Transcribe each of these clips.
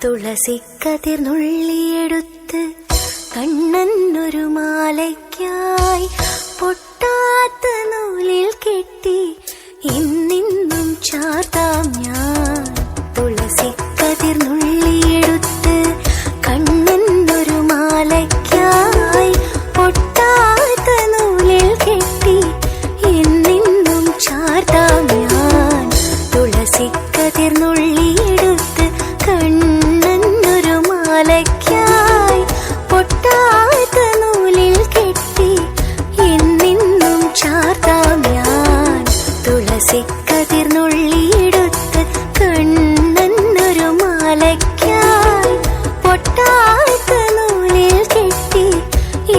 തുളസിക്കതിർ നുള്ളിയെടുത്ത് കണ്ണനൊരു മാലയ്ക്കായി പൊട്ടാത്ത നൂലിൽ കെട്ടി ഇന്നിന്നും ചാർത്താം ഞാൻ. തുളസിക്കതിർ നുള്ളിയെടുത്ത് കണ്ണനൊരു മാലയ്ക്കായി പൊട്ടാത്ത നൂലിൽ കെട്ടി ഇന്നിന്നും ചാർത്താം ഞാൻ. തുളസിക്കതിർ നുള്ളിയെടുത്ത് കണ്ണനൊരു മാലയ്ക്കായി പൊട്ടാത്ത നൂലിൽ കെട്ടി ഇന്നിന്നും ചാർത്താം ഞാൻ. തുളസിക്കതിർ നുള്ളിയെടുത്ത് കണ്ണനൊരു മാലയ്ക്കായി പൊട്ടാത്ത നൂലിൽ കെട്ടി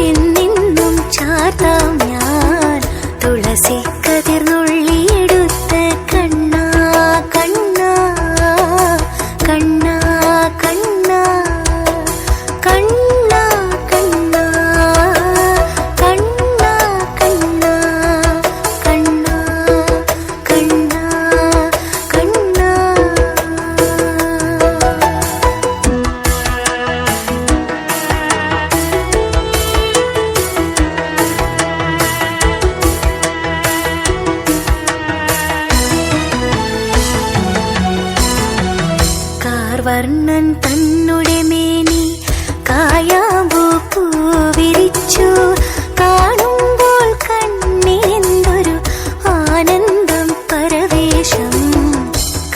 ഇന്നിന്നും ചാർത്താം ഞാൻ. തുളസിക്കതിർ നുള്ളിയെടുത്ത് കണ്ണാ കണ്ണാ കണ്ണാ കണ്ണാ കണ്ണാ കണ്ണാ കണ്ണാ കണ്ണാ കണ്ണാ കണ്ണാ കണ്ണാ. കാർവർണ്ണൻ തന്നുടെ മേനി കായാമ്പൂ പൂവിരിച്ചു കാണുമ്പോൾ കണ്ണിനെന്തൊരു ആനന്ദം പരവേശം.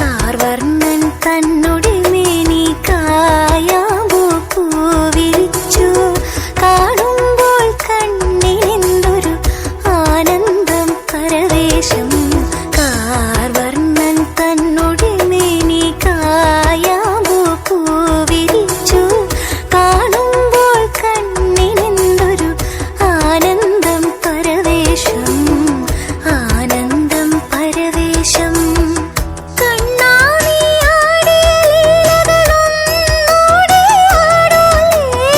കാർവർണ്ണൻ തന്നുടെ മേനി കായാമ്പൂ പൂവിരിച്ചു കാണുമ്പോൾ കണ്ണിനെന്തൊരു ആനന്ദം പരവേശം. കാർവർണ്ണൻ തന്നുടെ മേനി കായാമ്പൂ പൂവിരിച്ചു കാണുമ്പോൾ കണ്ണിനെന്തൊരു ആനന്ദം പരവേശം ആനന്ദം പരവേശം. കണ്ണാ നീ ആടിയ ലീലകളൊന്നൂടെ ആടൂലേ.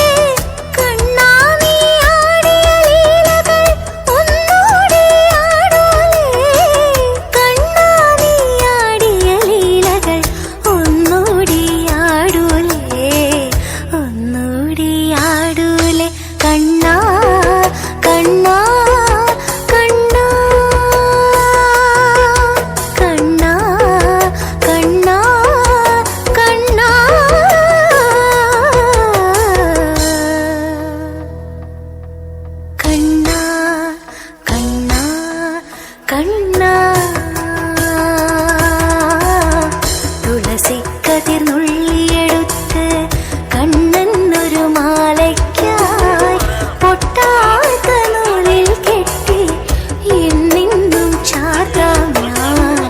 കണ്ണാ നീ ആടിയ ലീലകൾ ഒന്നൂടെ ആടൂലേ. കണ്ണാ നീ ആടിയ ലീലകൾ ഒന്നൂടി ആടൂലേ ഒന്നൂടി ആടൂലേ. കണ്ണാ കണ്ണാ കണ്ണാ കണ്ണാ കണ്ണാ കണ്ണാ. കണ്ണാ കണ്ണാ കണ്ണാ. തുളസിക്കതിർ നുള്ളിയെടുത്ത് കണ്ണനൊരു മാലയ്ക്കായി പൊട്ടാത്ത നൂലിൽ കെട്ടി ഇന്നിന്നും ചാർത്താം ഞാൻ.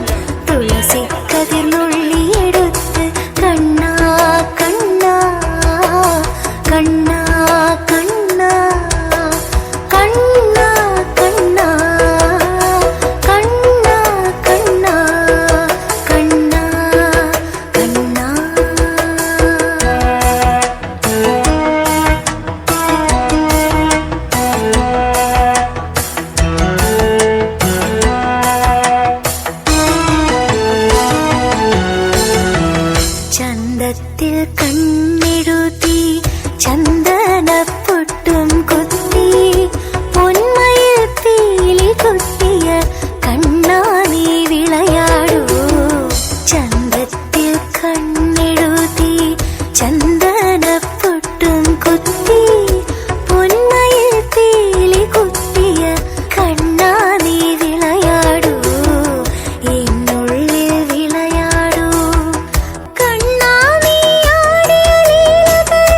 തുളസിക്കതിർ നുള്ളിയെടുത്ത് കണ്ണാ കണ്ണാ കണ്ണാ കണ്ണാ കണ്ണാ കണ്ണാ കണ്ണാ കണ്ണാ കണ്ണാ കണ്ണാ. ചന്തത്തിൽ കണ്ണെഴുതി ചന്ദനപ്പൊട്ടും കുത്തി പൊന്മയിൽ പീലി കുത്തിയ കണ്ണാ നീ വിളയാടൂ. ചന്തത്തിൽ കണ്ണെഴുതി ചന്ദനപ്പൊട്ടും കുത്തി പൊന്മയിൽ പീലി കുത്തിയ കണ്ണാ നീ വിളയാടൂ എന്നുള്ളിൽ വിളയാടൂ. കണ്ണാ നീ ആടിയ ലീലകൾ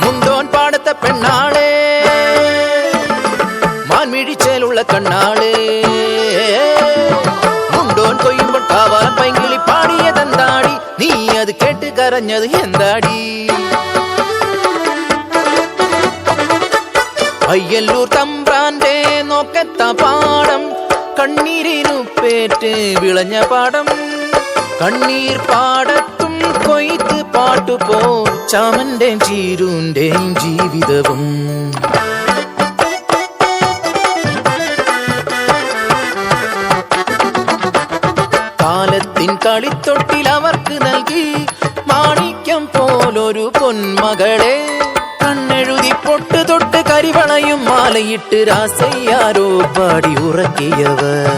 മുണ്ടോൻ പാടത്തെ പെണ്ണാളെ മാൻമിഴിച്ചേലുള്ള കണ്ണാളെ മുണ്ടോൻ കൊയ്യുമ്പോൾ കാവാലം പൈങ്കിളി പാടിയതെന്താടി നീ അത് കേട്ട് കരഞ്ഞത് എന്താടി അയ്യല്ലൂർ തമ്പ്രാന്റെ നോക്കത്ത പാടം കണ്ണീരിനു പേറ്റ് വിളഞ്ഞ പാടം കണ്ണീർ പാടത്തും കൊയ്ത്ത് പാട്ടുപോ ചാമന്റെ ചീരുന്റെ ജീവിതവും കാലത്തിൻ കളിത്തൊട്ടിൽ അവർക്ക് നൽകി മാണിക്യം പോലൊരു പൊന്മകളെ കണ്ണെഴുതി പൊട്ട് തൊട്ട് കരിവളയും മാലയിട്ട് രാസയ്യാരോ പാടി ഉറക്കിയവർ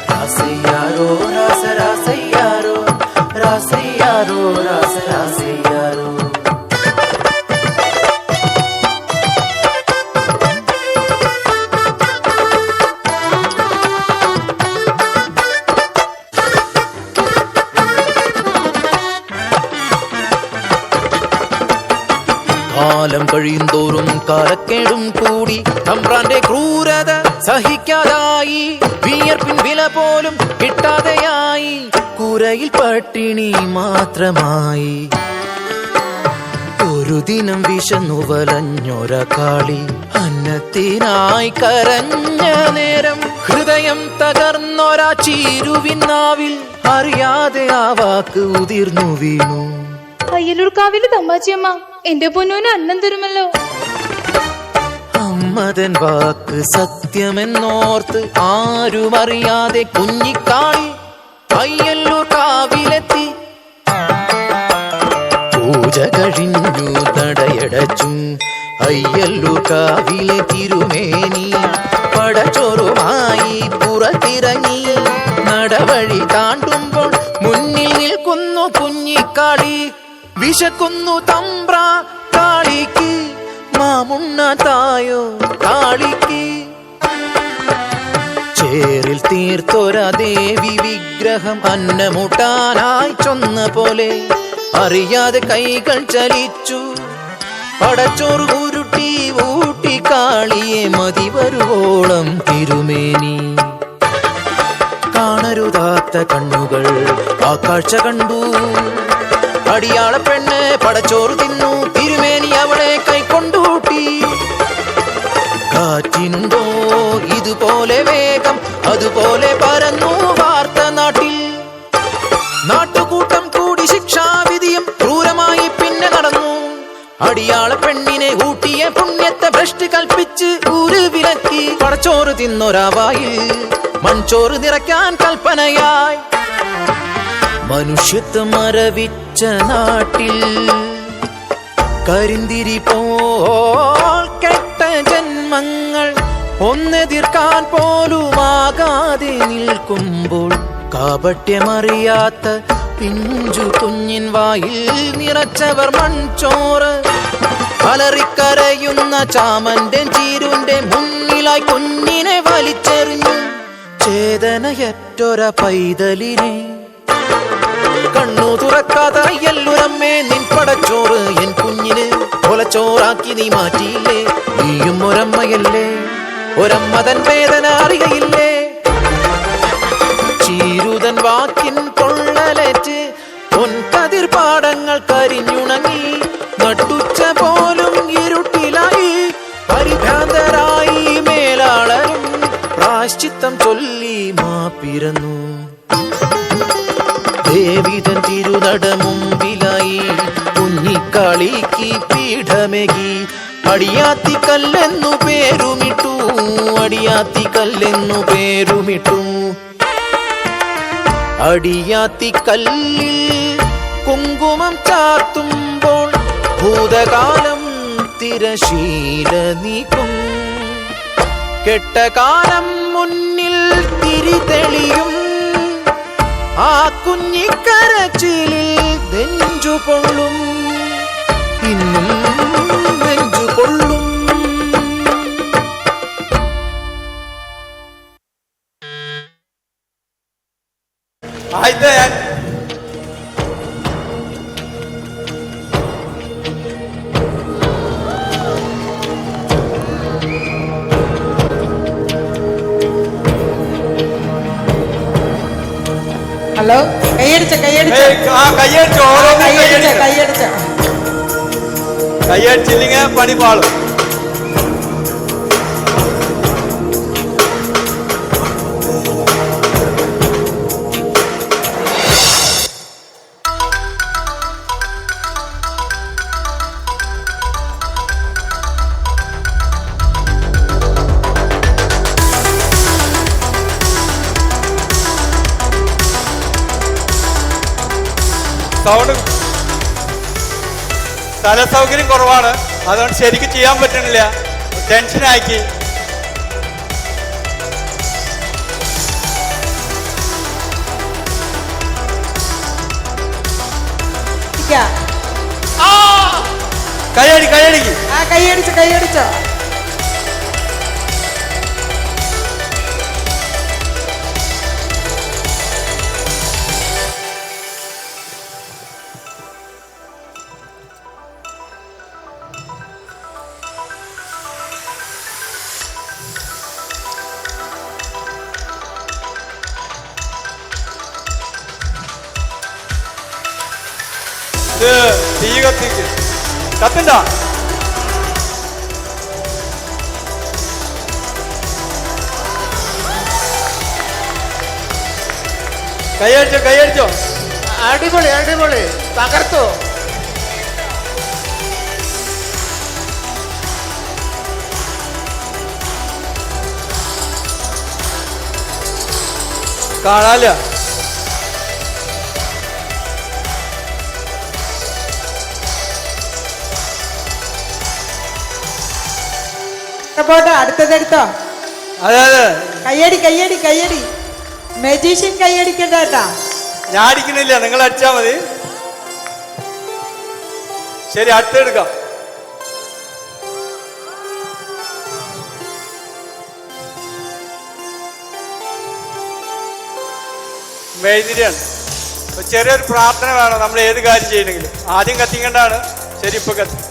രാസയ്യാരോ രാസരാസയ്യാരോ രാസയ്യാരോ രാസരാസയ്യാരോ കാലം കഴിയുന്തോറും കാലക്കേടും കൂടി തമ്പ്രാന്റെ ക്രൂരത സഹിക്കാതായി വിയർപ്പിൻ വില പോലും കിട്ടാതെയായി കൂരയിൽ പട്ടിണി മാത്രമായി ഒരു ദിനം വിശന്നു വലഞ്ഞൊര കാളി അന്നത്തിനായി കരഞ്ഞ നേരം ഹൃദയം തകർന്നൊരാ ചീരുവിനാവിൽ അറിയാതെ ആ വാക്ക് ഉതിർന്നു വീണു അയ്യലൂർ കാവിലെ തമ്പാച്ചിയമ്മ എന്റെ പൊന്നൂന് അന്നം തരുമല്ലോ അമ്മതൻ വാക്ക് സത്യമെന്നോർത്ത് ആരുമറിയാതെ കുഞ്ഞിക്കാളി അയ്യല്ലൂർ കാവിലെത്തി പൂജ കഴിഞ്ഞു നടയടച്ചു അയ്യല്ലൂർ കാവിലെ തിരുമേനി പടച്ചോറുമായി പുറത്തിറങ്ങി നടവഴി താണ്ടുമ്പോൾ മുന്നിൽ നിൽക്കുന്നു കുഞ്ഞിക്കാളി വിശക്കുന്നു തമ്പ്ര കാളിക്ക് മാമുണ്ണ തായോ കാളിക്ക് ചേറിൽ തീർത്തൊര ദേവി വിഗ്രഹം അന്നമുട്ടാനായി ചൊന്ന പോലെ അറിയാതെ കൈകൾ ചലിച്ചു പടച്ചോറ് ഉരുട്ടി ഊട്ടി കാളിയെ മതി വരുവോളം തിരുമേനി കാണരുതാത്ത കണ്ണുകൾ ആ കാഴ്ച കണ്ടു അടിയാള പെണ്ണ് പടച്ചോറ് തിന്നു തിരുമേനി അവളെ കൈക്കൊണ്ടൂട്ടി കാറ്റിനുണ്ടോ ഇതുപോലെ വേഗം അതുപോലെ പരന്നു വാർത്ത നാട്ടിൽ നാട്ടുകൂട്ടം കൂടി ശിക്ഷാവിധിയും ക്രൂരമായി പിന്നെ നടന്നു അടിയാള പെണ്ണിനെ ഊട്ടിയ പുണ്യത്തെ ഭ്രഷ്ട് കൽപ്പിച്ച് ഊര് വിലക്കി പടച്ചോറ് തിന്നൊരാവായിൽ മൺചോറ് നിറയ്ക്കാൻ കൽപ്പനയായി മനുഷ്യത്വം മരവിച്ച നാട്ടിൽ കരിന്തിരി പോൽ കെട്ട ജന്മങ്ങൾ ഒന്നെതിർക്കാൻ പോലുമാകാതെ നിൽക്കുമ്പോൾ കാപട്യമറിയാത്ത പിഞ്ചു കുഞ്ഞിൻ വായിൽ നിറച്ചവർ മൺചോറ് അലറിക്കരയുന്ന ചാമന്റെ ചീരുന്റെ മുന്നിലായി കുഞ്ഞിനെ വലിച്ചെറിഞ്ഞു ചേതനയറ്റൊര പൈതലിനെ കണ്ണു തുറക്കാത്ത അയ്യല്ലൂരമ്മേ നിൻ പടച്ചോറ് എൻ കുഞ്ഞിന് കൊലച്ചോറാക്കി നീ മാറ്റിയില്ലേ നീയും ഒരമ്മയല്ലേ ഒരമ്മ തൻ വേദന അറിയയില്ലേ ചീരുതൻ വാക്കിൻ പൊള്ളലേറ്റ് പൊൻകതിർ പാടങ്ങൾ കരിഞ്ഞുണങ്ങി നട്ടുച്ച പോലും ഇരുട്ടിലായി പരിഭ്രാന്തരായി മേലാളരും പ്രായശ്ചിത്തം ചൊല്ലി മാപ്പിരന്നു ദേവിതൻ തിരുനട മുമ്പിലായി കുഞ്ഞിക്കാളിക്ക് പീഠമേകി അടിയാത്തിക്കല്ലെന്നു പേരുമിട്ടു അടിയാത്തിക്കല്ലെന്നു പേരുമിട്ടു അടിയാത്തിക്കല്ലിൽ കുങ്കുമം ചാർത്തുമ്പോൾ ഭൂതകാലം തിരശീല നീക്കും കെട്ടകാലം മുന്നിൽ തിരി തെളിയും ആ കുഞ്ഞിക്കരച്ചിലിൽ നെഞ്ചു പൊള്ളും, ഇന്നും നെഞ്ചു പൊള്ളും. ഹലോ, കയ്യടിച്ചില്ലെങ്കിൽ പണി പാളും. സൗണ്ട് സ്ഥല സൗകര്യം കുറവാണ്, അതുകൊണ്ട് ശരിക്കും ചെയ്യാൻ പറ്റണില്ല. ടെൻഷനാക്കി. കൈയടിച്ചോ. തീ കത്തിക്ക്. കത്തിണ്ട. കൈയടിച്ചോ. അടിപൊളി തകർത്തോ. കാണാല. പോട്ടെ, അടുത്തതെടുത്തോ. അതെ. കയ്യടി. മെജീഷ്യൻ കൈയടിക്കണ്ട കേട്ടാ. ഞാൻ അടിക്കണില്ല, നിങ്ങൾ അടിച്ചാ മതി. ശരി, അടുത്തെടുക്കാം. മെഴുതിരിയാണ്. ചെറിയൊരു പ്രാർത്ഥന വേണം നമ്മൾ ഏത് കാര്യം ചെയ്യണമെങ്കിലും. ആദ്യം കത്തിക്കേണ്ടതാണ്. ശരി, ഇപ്പൊ കത്തി.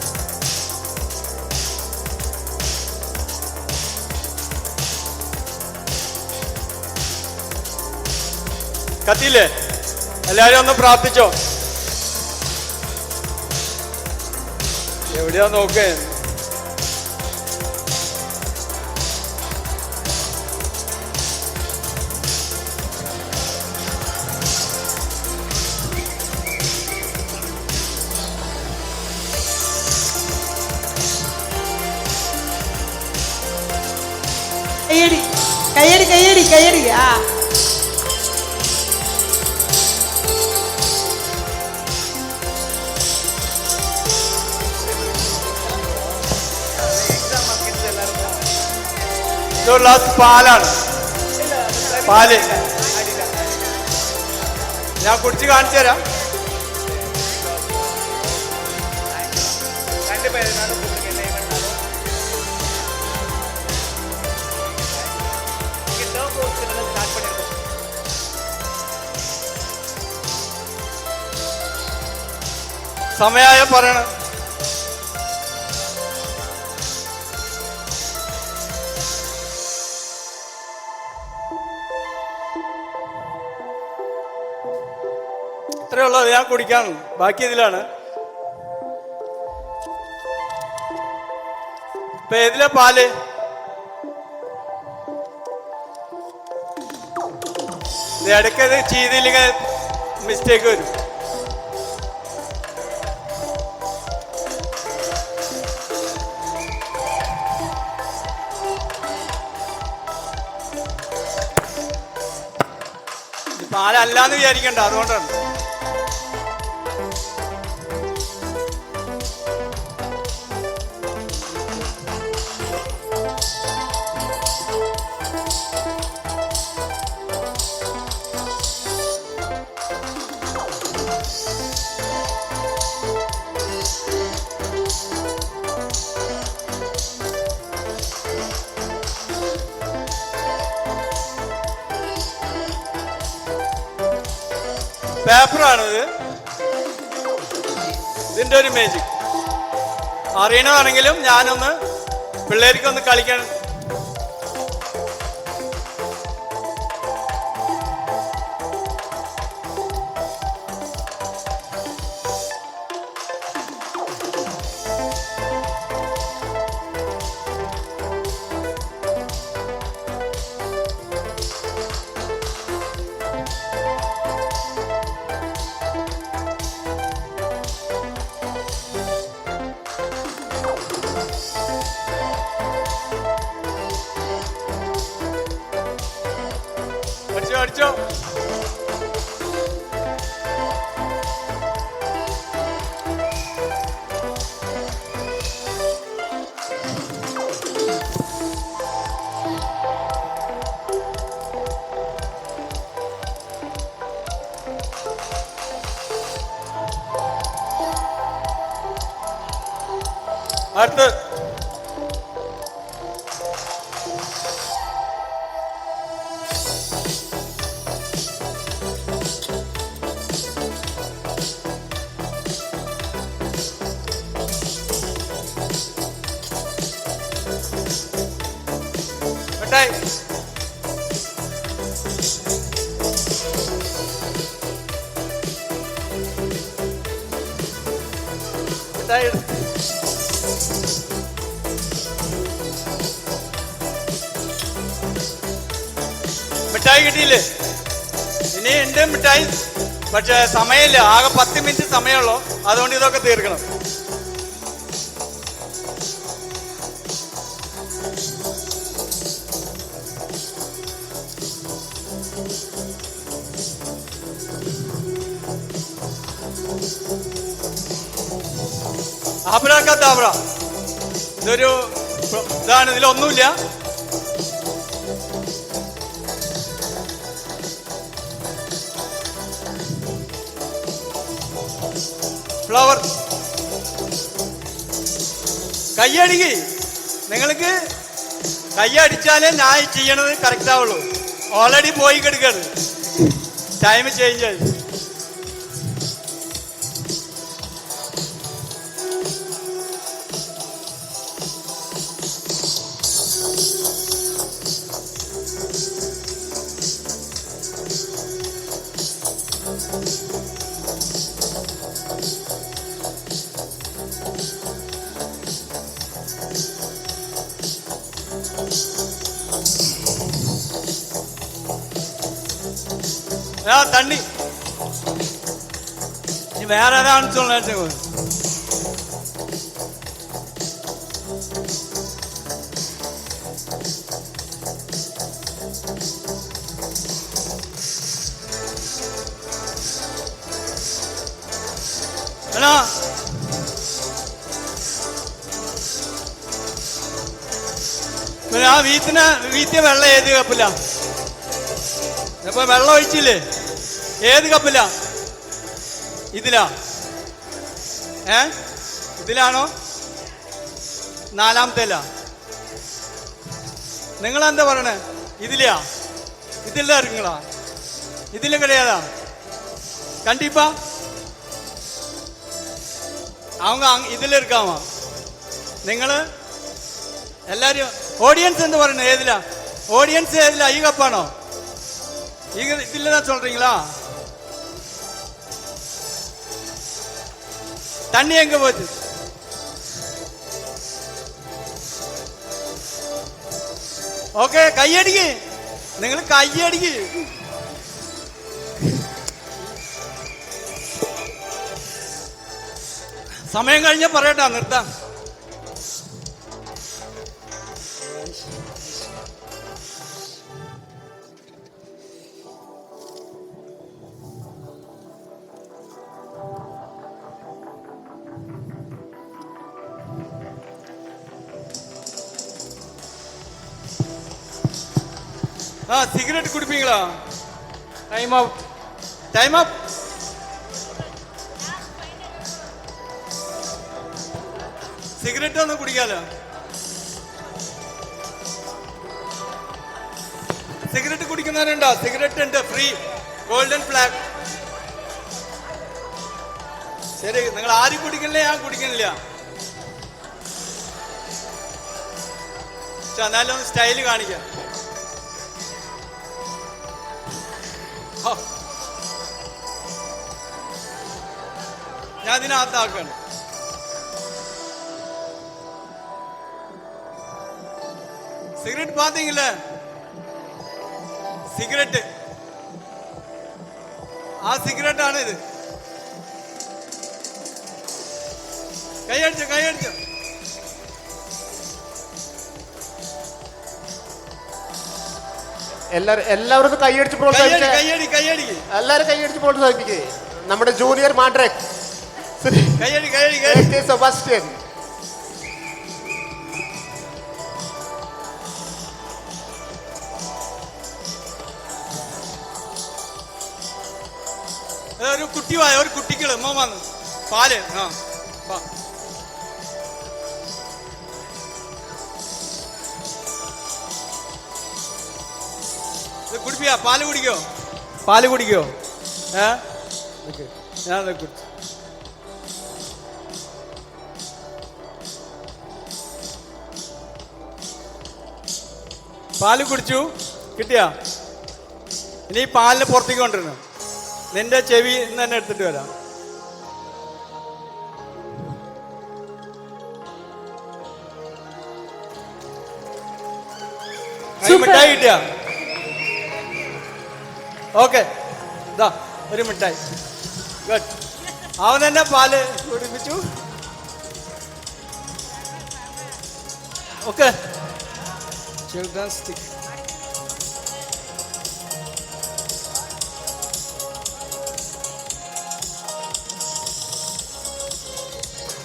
കത്തിയില്ലേ? എല്ലാരും ഒന്ന് പ്രാർത്ഥിച്ചോ. എവിടെയാ നോക്കേ. കയ്യടി. ആ ഗ്ലാസ് പാലാണ്. പാല് ഞാൻ കുടിച്ച് കാണിച്ചു തരാം. സമയായ പറയണം. ഇത്രയുള്ളത് ഞാൻ കുടിക്കാൻ. ബാക്കി ഇതിലാണ്. ഇപ്പൊ ഏതിലെ പാല്? ഇടയ്ക്കത് ചെയ്തില്ലെങ്കിൽ മിസ്റ്റേക്ക് വരും. പാലല്ലാന്ന് വിചാരിക്കണ്ട, അതുകൊണ്ടാണ്. പേപ്പറാണിത്. ഇതിന്റെ ഒരു മേജിക് അറിയണമാണെങ്കിലും ഞാനൊന്ന് പിള്ളേർക്കൊന്ന് കളിക്കാൻ. അടിച്ചോ അടിച്ചോ. അടുത്ത് മിഠായി. മിഠായി എടുത്ത് മിഠായി കിട്ടിയില്ലേ? ഇനി ഉണ്ട് മിഠായി, പക്ഷെ സമയമില്ല. ആകെ 10 മിനിറ്റ് സമയമുള്ളൂ. അതുകൊണ്ട് ഇതൊക്കെ തീർക്കണം. ആബ്രാക്കദാബ്ര ഇതൊരു ഇതാണ്. ഇതിലൊന്നുമില്ല. ഫ്ലവർ. കയ്യടിക്ക്. നിങ്ങൾക്ക് കയ്യടിച്ചാലേ ഞാൻ ചെയ്യണത് കറക്റ്റ് ആവുള്ളൂ. ഓൾറെഡി പോയി കിടക്കാണ്. ടൈം ചേഞ്ച് ആയി. തണ്ണി ഇനി വേറെ ഏതാണ് ചൊല്ലിട്ട് ആ വീത്തിയ വെള്ളം ഏത് കപ്പില്ല? ഇപ്പൊ വെള്ളം ഒഴിച്ചില്ലേ? ഏത് കപ്പില്ല? ഇതിലാ? ഇതിലാണോ? നാലാമത്തേലാ? നിങ്ങളെന്താ പറയണേ? ഇതിലാ? ഇതിലാ ഇറങ്ങളാ? ഇതിലും കിടയാതാ? കണ്ടിപ്പാ அவங்க ഇതിൽ இருக்காமா? നിങ്ങള് എല്ലാരും ഓഡിയൻസ് എന്ത് പറയുന്നത്? ഏതിലാ ഓഡിയൻസ്? ഏതിലാ? ഈ കപ്പാണോ? ഇതിல்தான் சொல்றீங்களா? தண்ணி எங்க போச்சு? ഓക്കെ, കയ്യടിക്ക്. നിങ്ങൾ കയ്യടിക്ക്. സമയം കഴിഞ്ഞ പറയട്ടാ, നിർത്താം. സിഗരറ്റ് കുടിപ്പീங்களா? Time up. Time up. Cigarette ഒന്നും കുടിക്കാലോ? സിഗരറ്റ് കുടിക്കുന്നവരുണ്ടോ? സിഗരറ്റ് ഉണ്ട്, ഫ്രീ, ഗോൾഡൻ ഫ്ലാഗ്. ശരി, നിങ്ങൾ ആരും കുടിക്കണില്ല, ഞാൻ കുടിക്കണില്ല. പക്ഷെ എന്നാലും ഒന്ന് സ്റ്റൈല് കാണിക്കാം. ഞാൻ ഇതിനകത്താക്കാണ്. സിഗരറ്റ് പാത്തീங்கள, സിഗരറ്റ്, ആ സിഗരറ്റ് ആണ് ഇത്. കൈയടിച്ചോ, കൈയടിച്ചോ. എല്ലാവരും കൈയടിച്ച് പ്രോത്സാഹിപ്പിക്കുക. കൈയടി, കൈയടി, എല്ലാവരും കൈയടിച്ച് പ്രോത്സാഹിപ്പിക്കുക. നമ്മുടെ ജൂനിയർ മാൻഡ്രേക്ക് കൈയടി, കൈയടി, കൈയടി. സെബാസ്റ്റ്യൻ. ഒരു കുട്ടി വായ, ഒരു കുട്ടിക്കുള്ള മോമാന്ന് പാല്. ആ കുടിപ്പിയാ, പാല് കുടിക്കോ, പാല് കുടിക്കോ? ഞാൻ കുടിച്ചു. പാല് കുടിച്ചു, കിട്ടിയാ? ഇനി ഈ പാലിന് പുറത്തേക്ക് കൊണ്ടിരുന്നു. നിന്റെ ചെവി ഇന്ന് തന്നെ എടുത്തിട്ട് വരാം. മിഠായി കിട്ടിയാ? ഓക്കെ, ഇതാ ഒരു മിഠായി. ഗുഡ്. അവൻ തന്നെ പാല് കുടിപ്പിച്ചു. Okay, children's stick.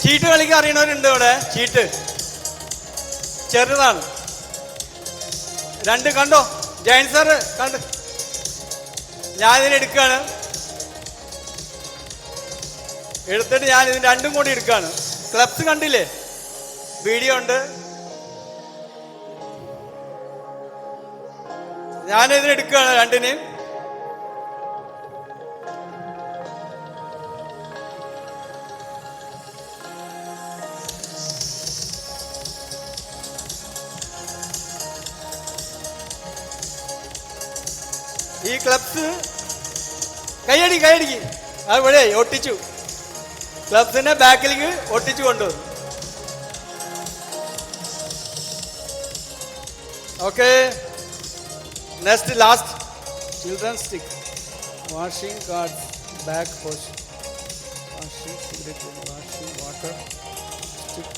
ചീട്ട് കളിക്കാൻ അറിയണവരുണ്ട് ഇവിടെ? ചീട്ട് ചെറുതാണ്. രണ്ട് കണ്ടോ? ജയൻ സാറ് കണ്ട്. ഞാൻ ഇതിനെ എടുക്കുകയാണ്. എടുത്തിട്ട് ഞാൻ ഇതിന് രണ്ടും കൂടി എടുക്കുകയാണ്. ക്ലബ്സ് കണ്ടില്ലേ? വീഡിയോ ഉണ്ട്. ഞാനിതിന് എടുക്കുകയാണ് രണ്ടിനെയും. ഈ ക്ലബ്സ് കൈയടി, കൈയടിക്ക്. അവിടെ ഒട്ടിച്ചു, ക്ലബ്സിന്റെ ബാക്കിലേക്ക് ഒട്ടിച്ചു കൊണ്ടുവന്നു. Okay, next last children stick. Washing card back post, washing cigarette, washing water stick.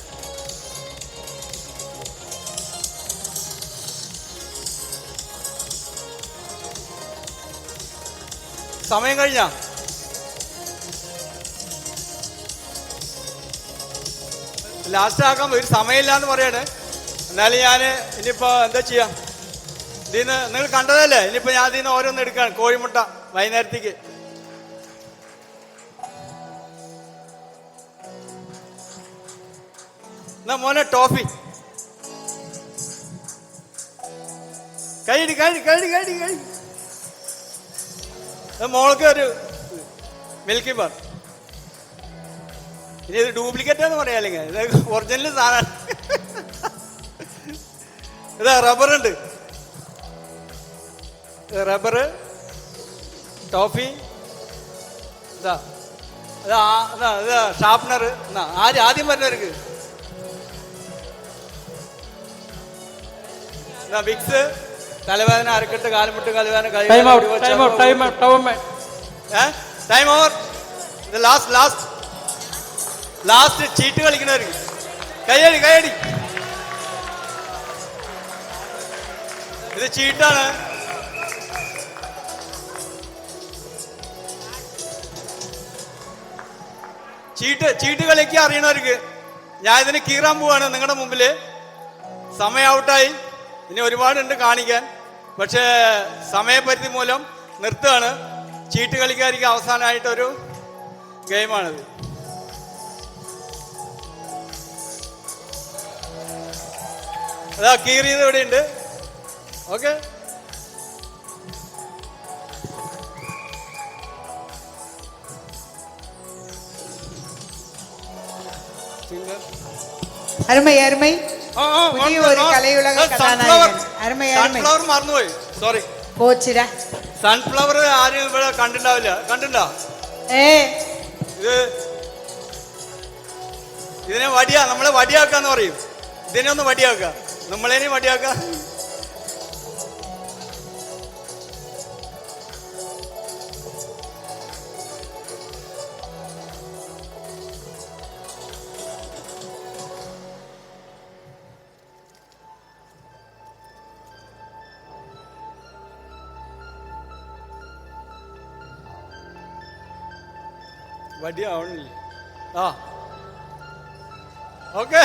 സമയം കഴിഞ്ഞ ലാസ്റ്റ് ആക്കാൻ ഒരു സമയമില്ല എന്ന് പറയാണ്. എന്നാലും ഞാൻ ഇനിയിപ്പോ എന്താ ചെയ്യാം? ഇതിന്ന് നിങ്ങൾ കണ്ടതല്ലേ? ഇനിയിപ്പോ ഞാൻ ഇതിന്ന് ഓരോന്ന് എടുക്കാണ്. കോഴിമുട്ട വൈകുന്നേരത്തേക്ക്. എന്നാ മോനെ ടോഫി. കൈയടി, കൈയടി, കൈയടി, കൈയടി, കൈ. മോൾക്ക് ഒരു മിൽക്കി ബാർ. ഇനി ഇത് ഡ്യൂപ്ലിക്കേറ്റ് എന്ന് പറയാ, അല്ലെങ്കിൽ ഇത് ഒറിജിനൽ സാധനമാണ്. ഇതാ റബ്ബറുണ്ട്, റബ്ബറ്, ടോഫി, ഇതാ ഇതാ ഇതാ ഷാർപ്നർ. എന്നാ ആദ്യം വരുന്നവർക്ക് വിക്സ്, തലവേദന, അരക്കെട്ട്, കാലുമുട്ട്, കാലുവേദന, ടൈം ഓവർ. ലാസ്റ്റ് ചീട്ട് കളിക്കുന്നവർക്ക് കൈയടി, കൈയടി. ഇത് ചീട്ടാണ്. ചീട്ട് കളിക്കാൻ അറിയണവർക്ക് ഞാൻ ഇതിന് കീറാൻ പോവാണ് നിങ്ങളുടെ മുമ്പില്. സമയം ഔട്ടായി. ഇനി ഒരുപാടുണ്ട് കാണിക്കാൻ. പക്ഷേ സമയപരിധി മൂലം നിർത്തുകയാണ്. ചീട്ട് കളിക്കാർക്ക് അവസാനമായിട്ടൊരു ഗെയിമാണിത്. അതാ കീറിയത് ഇവിടെ ഉണ്ട്. ഓക്കെ, സിംഗർ അരുമൈ അരുമൈ പുതിയ ഒരു കലയുലക കഥാനായകൻ. അരുമൈ അരുമൈ സൺഫ്ലവർ മറന്നുപോയി, സോറി. കോച്ചിര സൺഫ്ലവർ ആരും ഇവിടെ കണ്ടിട്ടുണ്ടാവില്ല. കണ്ടിട്ടുണ്ടോ? ഇതിനെ നമ്മളെ വടിയാക്കാന്ന് പറയും. ഇതിനെ ഒന്ന് വടിയാക്ക, നമ്മളേനെ വടിയാക്ക. വടിയാവണില്ല. ആ ഓക്കെ,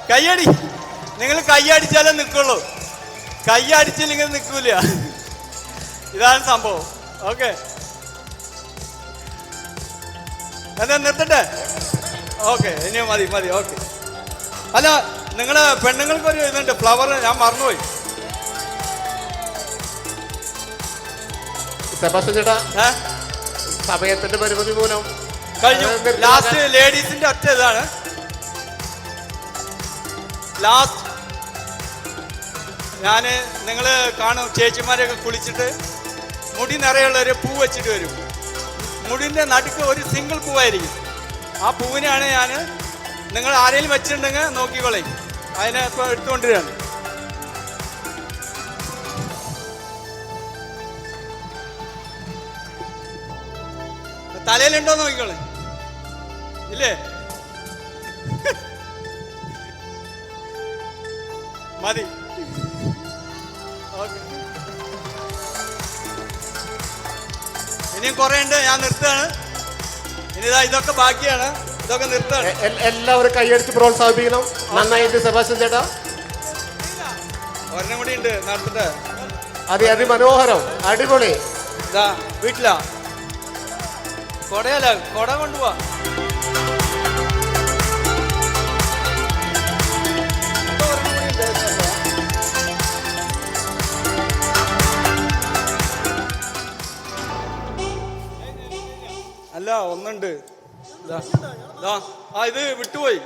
കയ്യടി. നിങ്ങൾ കയ്യടിച്ചാലേ നിൽക്കുള്ളൂ, കയ്യടിച്ചില്ലെങ്കിൽ നിൽക്കൂല. ഇതാണ് സംഭവം. ഓക്കെ, എന്താ നിർത്തട്ടെ? ഓക്കെ, ഇനി മതി മതി. ഓക്കെ, അല്ല നിങ്ങള് പെണ്ണുങ്ങൾക്കൊരു ഇതുണ്ട്, ഫ്ലവർ ഞാൻ മറന്നുപോയി. സെബാസ്റ്റ്യൻ ചേട്ടാ, സമയത്തിന്റെ പരിമിതി മൂലം കഴിഞ്ഞു. ലാസ്റ്റ് ലേഡീസിന്റെ ഒറ്റ ഇതാണ് ലാസ്റ്റ്. ഞാൻ നിങ്ങൾ കാണും, ചേച്ചിമാരെയൊക്കെ കുളിച്ചിട്ട് മുടി നിറയുള്ളൊരു പൂ വെച്ചിട്ട് വരും. മുടിൻ്റെ നടുക്ക് ഒരു സിംഗിൾ പൂവായിരിക്കും. ആ പൂവിനെയാണ് ഞാൻ, നിങ്ങൾ ആരെങ്കിലും വെച്ചിട്ടുണ്ടെങ്കിൽ നോക്കിക്കോളേ, അതിനെ ഇപ്പോൾ എടുത്തുകൊണ്ടിരിക്കുകയാണ്. തലയിലുണ്ടോ നോക്കിക്കോളേ, ഇല്ലേ? മതി. ഓക്കെ, ഇനിയും കുറെ ഉണ്ട്, ഞാൻ നിർത്തുകയാണ്. ഇനി ഇതൊക്കെ ബാക്കിയാണ്, ഇതൊക്കെ നിർത്തുകയാണ്. എല്ലാവരും കൈയടിച്ച് പ്രോത്സാഹിപ്പിക്കണം. നന്നായിട്ട് സെബാസ്റ്റ്യൻ ചേട്ടാ. ഒരെണ്ണം കൂടി ഉണ്ട്, നടത്തിട്ട്. അതിമനോഹരം, അടിപൊളി. ഇതാ വീട്ടിലാ, കൊടയല്ല, കൊട കൊണ്ടുപോവാ. അല്ല ഒന്നുണ്ട്, ആ ഇത് വിട്ടുപോയി.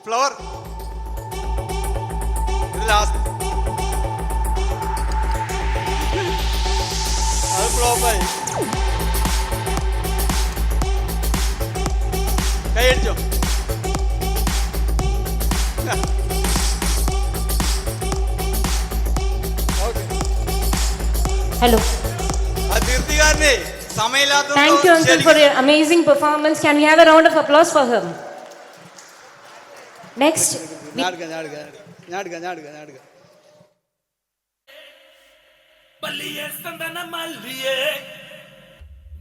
ഫ്ലവർ ഇത് ലാസ്റ്റ്, അത് ഫ്ലോപ്പായി. കൈയടിച്ചോ? Hello. തീർത്തിക്കാരനെ സമയമില്ലാത്ത. Thank you, Uncle, for your amazing performance. Can we have a round of applause for him? Next. பள்ளியே சந்தன மல்லியே,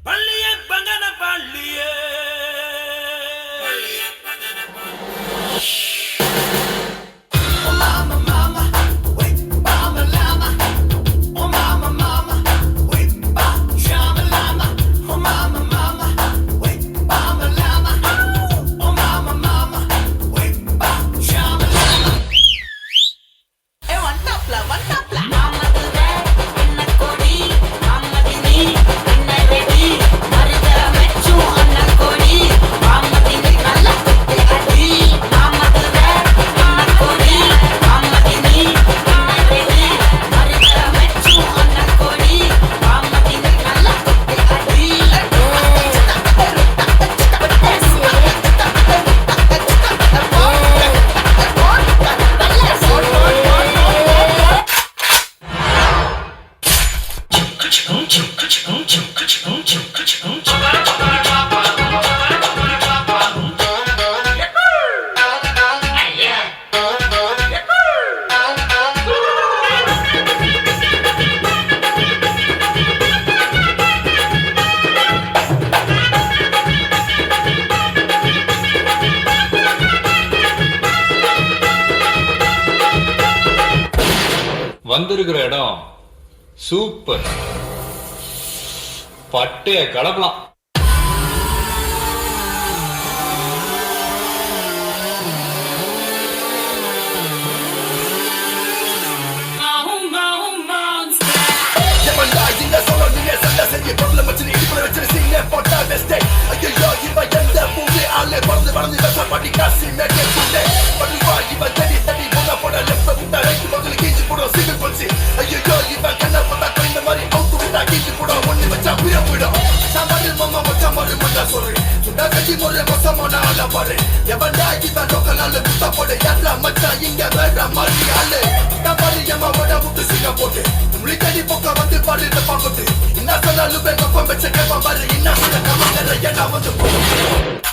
பள்ளியே பங்கன பள்ளியே, பள்ளியே பங்கன பள்ளியே. Oh mama mama, wait mama lama. Oh mama mama, wait ba shama lama. Oh mama mama, wait mama lama. Oh mama mama, wait ba shama lama. Hey, one top la. வந்திருக்கிற இடம் super, பட்டைய கலப்பலாம். Problem, சொல்றேன் சுண்டா கட்டி முறை மோசமான ஆள பாரு எவன்டா இவன் லோக்கலால குத்த போடு யாரா மச்சான் இங்க வேற மாதிரி ஆளு நான் பாரு எம்மாவோட விட்டு சிங்க போட்டு முழிக்கடி பொக்க வந்து பாரு இந்த பாக்கட்டு என்ன சொன்னாலும் வெங்க பம்பச்சு கேட்பான் பாரு என்ன கமங்கர என்ன வந்து